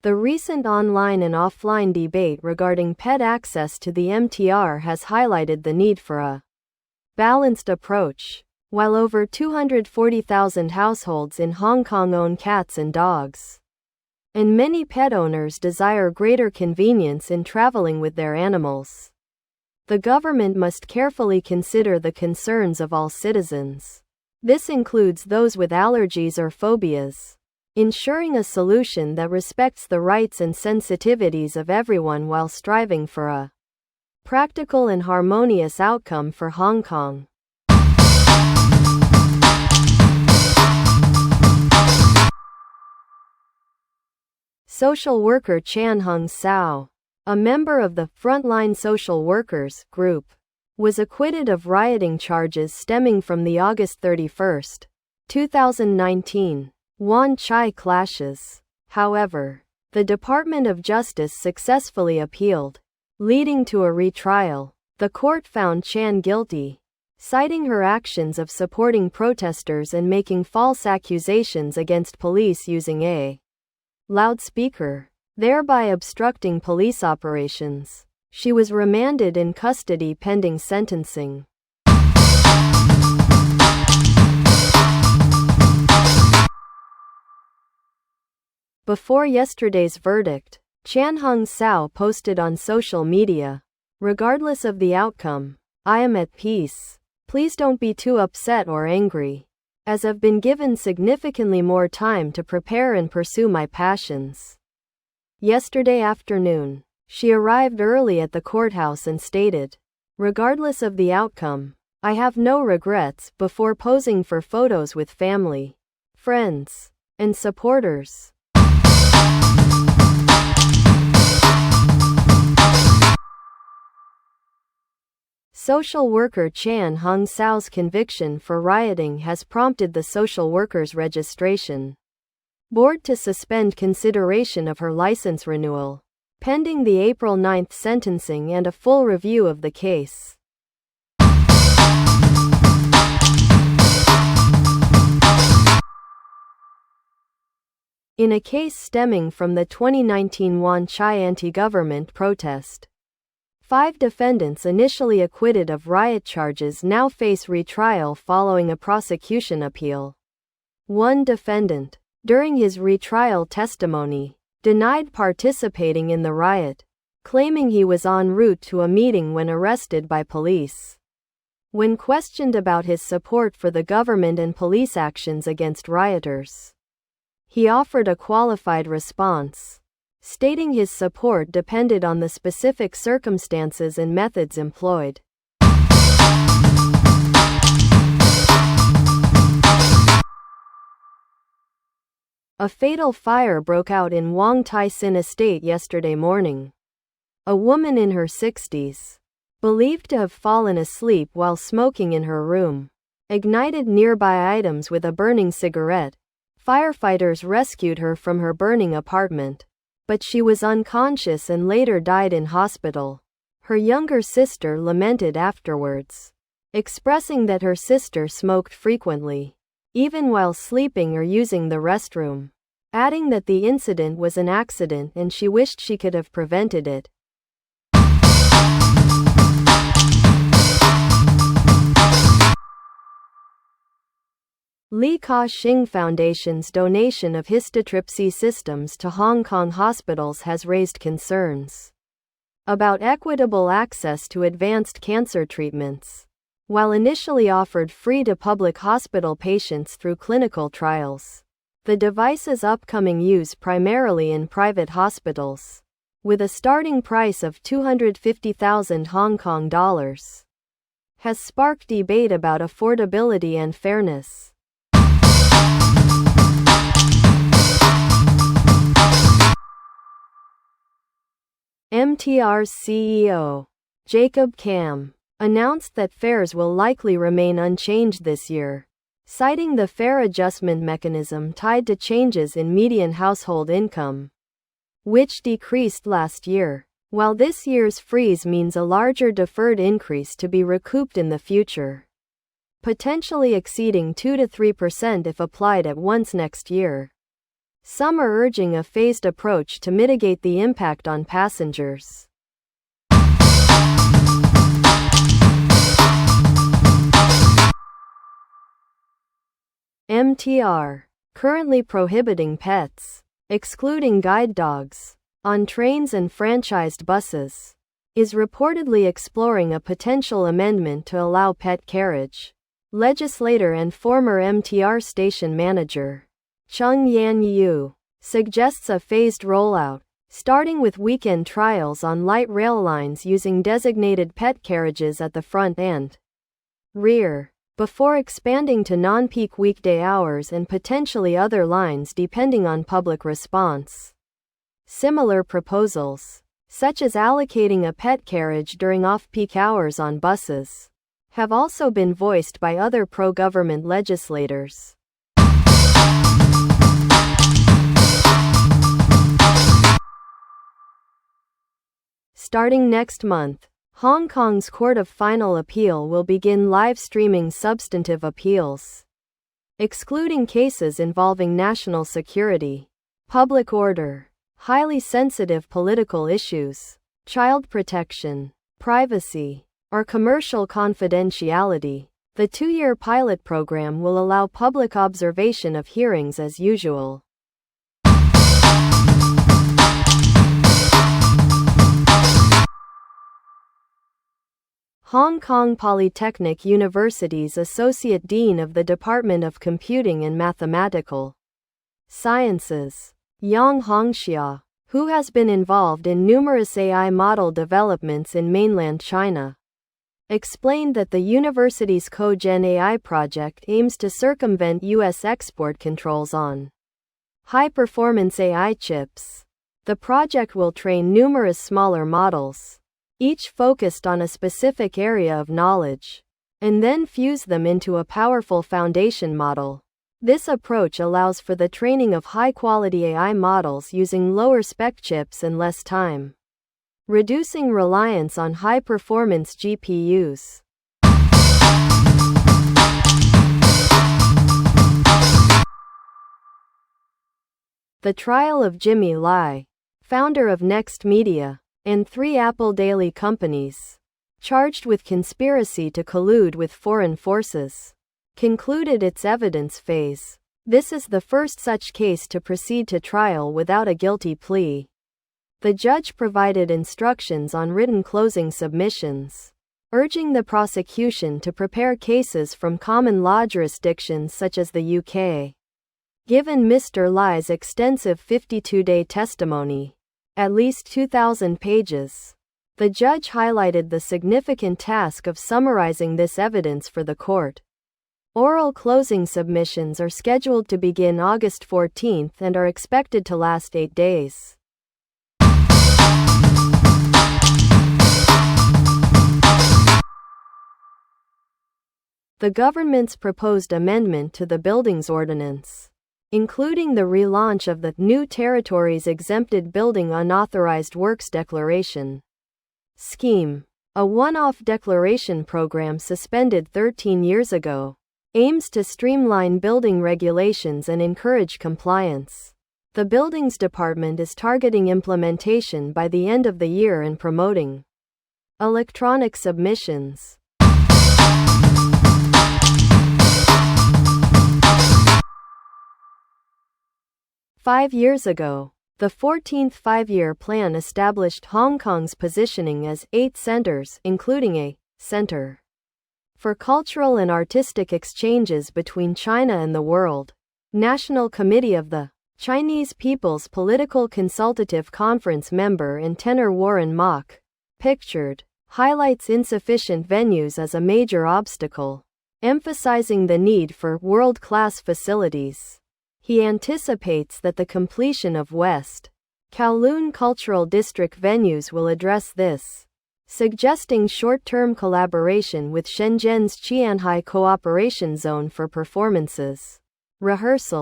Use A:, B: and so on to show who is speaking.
A: The recent online and offline debate regarding pet access to the MTR has highlighted the need for a balanced approach. While over 240,000 households in Hong Kong own cats and dogs, and many pet owners desire greater convenience in traveling with their animals, the government must carefully consider the concerns of all citizens. This includes those with allergies or phobias, ensuring a solution that respects the rights and sensitivities of everyone while striving for a practical and harmonious outcome for Hong Kong. Social worker Chan Hung Sao, a member of the Frontline Social Workers group, was acquitted of rioting charges stemming from the August 31, 2019, Wan Chai clashes. However, the Department of Justice successfully appealed, leading to a retrial. The court found Chan guilty, citing her actions of supporting protesters and making false accusations against police using a loudspeaker, thereby obstructing police operations. She was remanded in custody pending sentencing. Before yesterday's verdict, Chan Hung Sao posted on social media, "Regardless of the outcome, I am at peace. Please don't be too upset or angry, as I've been given significantly more time to prepare and pursue my passions." Yesterday afternoon, she arrived early at the courthouse and stated, "Regardless of the outcome, I have no regrets," before posing for photos with family, friends, and supporters. Social worker Chan Hung Sao's conviction for rioting has prompted the Social Workers Registration Board to suspend consideration of her license renewal, pending the April 9 sentencing and a full review of the case. In a case stemming from the 2019 Wan Chai anti-government protest, 5 defendants initially acquitted of riot charges now face retrial following a prosecution appeal. One defendant, during his retrial testimony, denied participating in the riot, claiming he was en route to a meeting when arrested by police. When questioned about his support for the government and police actions against rioters, he offered a qualified response, stating his support depended on the specific circumstances and methods employed. A fatal fire broke out in Wong Tai Sin Estate yesterday morning. A woman in her 60s, believed to have fallen asleep while smoking in her room, ignited nearby items with a burning cigarette. Firefighters rescued her from her burning apartment, but she was unconscious and later died in hospital. Her younger sister lamented afterwards, expressing that her sister smoked frequently, even while sleeping or using the restroom, adding that the incident was an accident and she wished she could have prevented it. Li Ka-shing Foundation's donation of histotripsy systems to Hong Kong hospitals has raised concerns about equitable access to advanced cancer treatments. While initially offered free to public hospital patients through clinical trials, the device's upcoming use primarily in private hospitals, with a starting price of 250,000 Hong Kong dollars, has sparked debate about affordability and fairness. MTR's CEO, Jacob Kam, announced that fares will likely remain unchanged this year, citing the fare adjustment mechanism tied to changes in median household income, which decreased last year, while this year's freeze means a larger deferred increase to be recouped in the future, potentially exceeding 2 to 3% if applied at once next year. Some are urging a phased approach to mitigate the impact on passengers. MTR, currently prohibiting pets, excluding guide dogs, on trains and franchised buses, is reportedly exploring a potential amendment to allow pet carriage. Legislator and former MTR station manager, Chung Yan-yu, suggests a phased rollout, starting with weekend trials on light rail lines using designated pet carriages at the front and rear, before expanding to non-peak weekday hours and potentially other lines depending on public response. Similar proposals, such as allocating a pet carriage during off-peak hours on buses, have also been voiced by other pro-government legislators. Starting next month, Hong Kong's Court of Final Appeal will begin live streaming substantive appeals, excluding cases involving national security, public order, highly sensitive political issues, child protection, privacy, or commercial confidentiality. The 2-year pilot program will allow public observation of hearings as usual. Hong Kong Polytechnic University's Associate Dean of the Department of Computing and Mathematical Sciences, Yang Hongxia, who has been involved in numerous AI model developments in mainland China, explained that the university's Co-Gen AI project aims to circumvent U.S. export controls on high-performance AI chips. The project will train numerous smaller models, each focused on a specific area of knowledge, and then fuse them into a powerful foundation model. This approach allows for the training of high-quality AI models using lower-spec chips and less time, reducing reliance on high-performance GPUs. The trial of Jimmy Lai, founder of Next Media, and 3 Apple Daily companies, charged with conspiracy to collude with foreign forces, concluded its evidence phase. This is the first such case to proceed to trial without a guilty plea. The judge provided instructions on written closing submissions, urging the prosecution to prepare cases from common law jurisdictions such as the UK. Given Mr. Lai's extensive 52-day testimony, at least 2,000 pages, the judge highlighted the significant task of summarizing this evidence for the court. Oral closing submissions are scheduled to begin August 14 and are expected to last 8 days. The government's proposed amendment to the Buildings Ordinance, including the relaunch of the New Territories Exempted Building Unauthorized Works Declaration scheme, a one-off declaration program suspended 13 years ago, aims to streamline building regulations and encourage compliance. The Buildings Department is targeting implementation by the end of the year and promoting electronic submissions. Five years ago, the 14th Five-Year Plan established Hong Kong's positioning as 8 centers, including a center for cultural and artistic exchanges between China and the world. National Committee of the Chinese People's Political Consultative Conference member and tenor Warren Mock, pictured, highlights insufficient venues as a major obstacle, emphasizing the need for world-class facilities. He anticipates that the completion of West Kowloon Cultural District venues will address this, suggesting short-term collaboration with Shenzhen's Qianhai Cooperation Zone for performances, rehearsal,